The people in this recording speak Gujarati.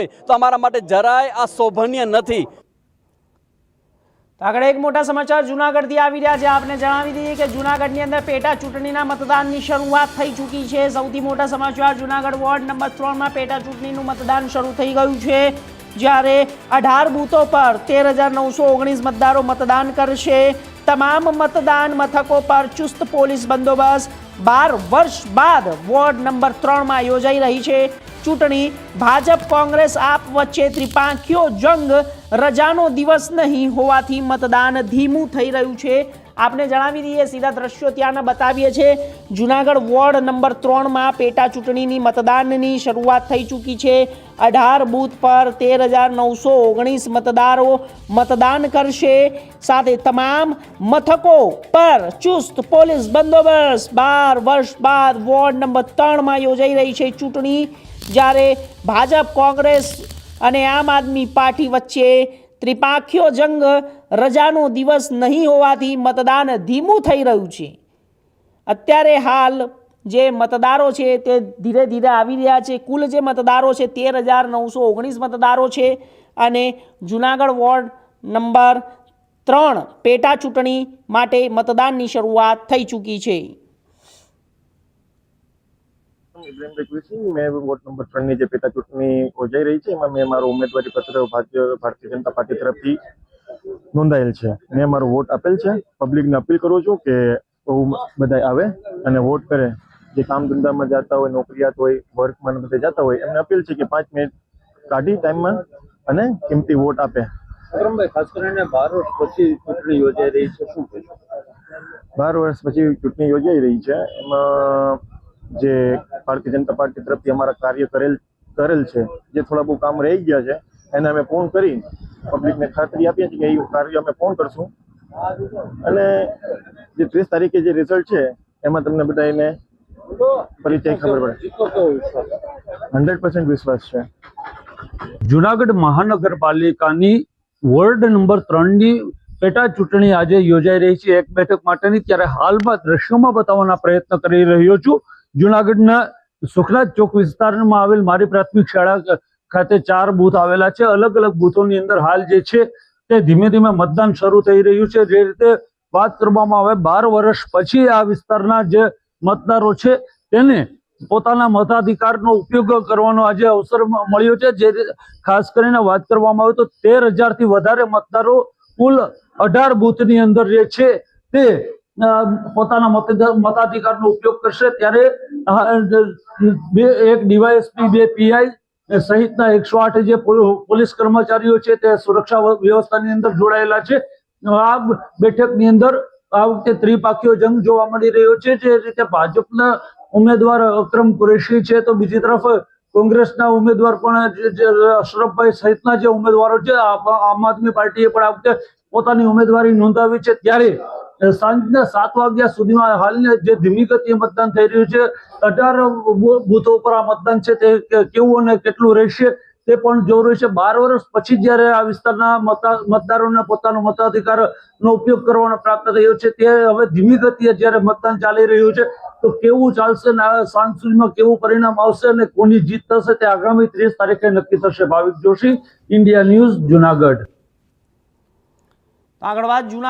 તો અમારા માટે જરાય આ શોભનીય નથી। આગળ એક મોટા સમાચાર જૂનાગઢથી આવી રહ્યા છે। આપને જણાવી દઈએ કે જૂનાગઢની અંદર પેટા ચૂંટણીના મતદાનની શરૂઆત થઈ ચૂકી છે। સૌથી મોટા સમાચાર જૂનાગઢ વોર્ડ નંબર 3 માં પેટા ચૂંટણીનું મતદાન શરૂ થઈ ગયું છે, જ્યારે 18 બૂથો પર 13,919 મતદારો મતદાન કરશે। તમામ મતદાન મથકો પર ચુસ્ત પોલીસ બંદોબસ્ત। 12 વર્ષ બાદ વોર્ડ નંબર 3 માં યોજાઈ રહી છે ચૂંટણી। ભાજપ કોંગ્રેસ આપ વચ્ચે ત્રિપાંખીયો જંગ, રજાનો દિવસ નહીં હોવાથી મતદાન ધીમું થઈ રહ્યું છે। આપને જણાવી દઈએ, સીધા દ્રશ્યો ત્યાંના બતાવીએ છીએ। જૂનાગઢ વોર્ડ નંબર 3 માં પેટા ચૂંટણીની મતદાનની શરૂઆત થઈ ચૂકી છે। 18 બૂથ પર 13,919 મતદારો મતદાન કરશે, સાથે તમામ મથકો પર ચુસ્ત પોલીસ બંદોબસ્ત। 12 વર્ષ બાદ વોર્ડ નંબર 3 માં યોજાઈ રહી છે ચૂંટણી, જ્યારે ભાજપ કોંગ્રેસ અને આમ આદમી પાર્ટી વચ્ચે ત્રિપાંખીયો જંગ, રજાનો દિવસ નહીં હોવાથી મતદાન ધીમું થઈ રહ્યું છે। અત્યારે હાલ જે મતદારો છે તે ધીરે ધીરે આવી રહ્યા છે। કુલ જે મતદારો છે 13,919 મતદારો છે, અને જૂનાગઢ વોર્ડ નંબર 3 પેટા ચૂંટણી માટે મતદાનની શરૂઆત થઈ ચૂકી છે। मैं वोट नंबर 3 ની જે પેટા ચૂંટણી યોજાઈ રહી છે એમાં મેં મારું ઉમેદવારી પત્ર ભારતીય જનતા પાર્ટી તરફથી નોંધાયેલ છે। મેં મારો વોટ આપેલ છે। પબ્લિકને અપીલ કરું છું કે બધા આવે અને વોટ કરે। જે કામ ધંધામાં જતા હોય, નોકરિયાત હોય, વર્કમાં બધે જતા હોય, એમને અપીલ છે કે 5 મિનિટ કાઢી ટાઈમમાં અને કિંમતી વોટ આપે। વિક્રમભાઈ, ખાસ કરીને 12 વર્ષ પછી ચૂંટણી યોજાઈ રહી છે, શું કહેશો? 12 વર્ષ પછી ચૂંટણી યોજાઈ રહી છે, એમાં જે ભારતીય જનતા પાર્ટી તરફથી અમારા કાર્ય કરેલ છે, જે થોડા બહુ કામ રહી ગયા છે એને અમે પૂર્ણ કરી પબ્લિકને ખાતરી આપીએ છીએ કે એ કાર્ય અમે પૂર્ણ કરશું। અને જે 30 તારીખે જે રિઝલ્ટ છે એમાં તમને બધા એને પરિચય ખબર પડે। 100% વિશ્વાસ છે। જૂનાગઢ મહાનગરપાલિકાની વોર્ડ નંબર 3 ની પેટા ચૂંટણી આજે યોજાઈ રહી છે, એક બેઠક માટેની। ત્યારે હાલમાં દ્રશ્યોમાં બતાવવાના પ્રયત્ન કરી રહ્યો છું। જૂનાગઢના સુખનાથ ચોક વિસ્તારમાં આવેલ મારી પ્રાથમિક શાળા ખાતે 4 બૂથ આવેલા છે। અલગ અલગ બૂથોની અંદર હાલ જે છે તે ધીમે ધીમે મતદાન શરૂ થઈ રહ્યું છે। જે રીતે વાત કરવામાં આવે, 12 વર્ષ પછી આ વિસ્તારના જે મતદારો છે તેને પોતાના મતાધિકારનો ઉપયોગ કરવાનો આજે અવસર મળ્યો છે। જે ખાસ કરીને વાત કરવામાં આવે તો 13,000 થી વધારે મતદારો કુલ 18 બૂથની અંદર જે છે તે પોતાના મતાધિકારનો ઉપયોગ કરશે। ત્યારે એક ડીવાયએસપી, 2 પીઆઈ સહિતના 108 જે પોલીસ કર્મચારીઓ છે તે સુરક્ષા વ્યવસ્થાની અંદર જોડાયેલા છે। આ બેઠકની અંદર આ વખતે ત્રિપાંખીયો જંગ જોવા મળી રહ્યો છે। જે રીતે ભાજપના ઉમેદવાર અકરમ કુરેશી છે, તો બીજી તરફ કોંગ્રેસના ઉમેદવાર પણ અશરફભાઈ સહિતના જે ઉમેદવારો છે, આમ આદમી પાર્ટીએ પણ આ વખતે પોતાની ઉમેદવારી નોંધાવી છે। ત્યારે સાંજના 7 વાગ્યા સુધીમાં હાલને જે ધીમી ગતિએ મતદાન થઈ રહ્યું છે, 18 બૂથો પર આ મતદાન છે તે કેવું અને કેટલું રહેશે તે પણ જોવું છે। 12 વર્ષ પછી જ્યારે આ વિસ્તારના મતદારોને પોતાનો મતાધિકારનો ઉપયોગ કરવાનો પ્રાપ્ત થયો છે, તે હવે ધીમી ગતિએ જ્યારે મતદાન ચાલી રહ્યું છે તો કેવું ચાલશે ને સાંજ સુધીમાં કેવું પરિણામ આવશે અને કોની જીત થશે તે આગામી 30 તારીખે નક્કી થશે। ભાવિક જોશી, ઇન્ડિયા ન્યૂઝ, જૂનાગઢ। આગળ વાત જૂનાગઢ